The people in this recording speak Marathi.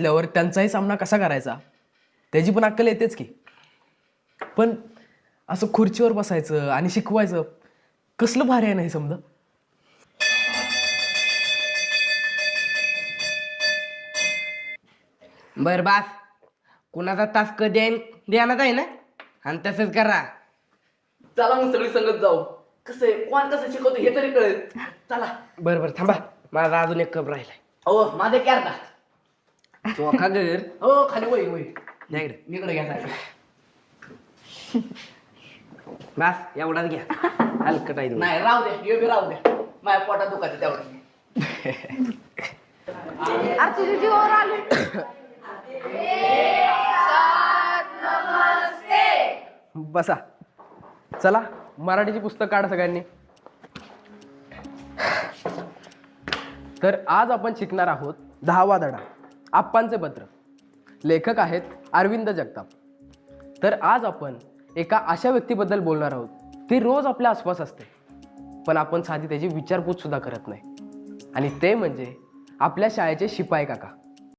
असल्यावर त्यांचाही सामना कसा करायचा त्याची पण अक्कल येतेच की. पण असं खुर्चीवर बसायचं आणि शिकवायचं कसलं भारी आहे ना हे समजा. बर बास, कुणाचा तास कधी आहे ध्यानात आहे ना, आणि तसंच करा. चला मग सगळी संगत जाऊ. कसं आहे कोण कसं शिकवतो हे तरी कळेल. चला. बरं बरं थांबा, माझा अजून एक कप राहिलाय. हो माझे काय अर्धा. चोखा घर हो खाली वय वय द्या इकडे. मी इकडे घ्या. बास एवढाच घ्या, हलकट आहे तुम्ही. नाही राहू दे हे बी राहू दे. माझ्या पोटात दुखायचं तेवढं. अरे तुझी जीवावर आली. बसा. चला मराठीची पुस्तक काढा सगळ्यांनी. तर आज आपण शिकणार आहोत 10वा धडा, आप्पांचे पत्र. लेखक आहेत अरविंद जगताप. तर आज आपण एका अशा व्यक्तीबद्दल बोलणार आहोत ती रोज आपल्या आसपास असते, पण आपण साधी त्याची विचारपूस सुद्धा करत नाही. आणि ते म्हणजे आपल्या शाळेचे शिपाई काका.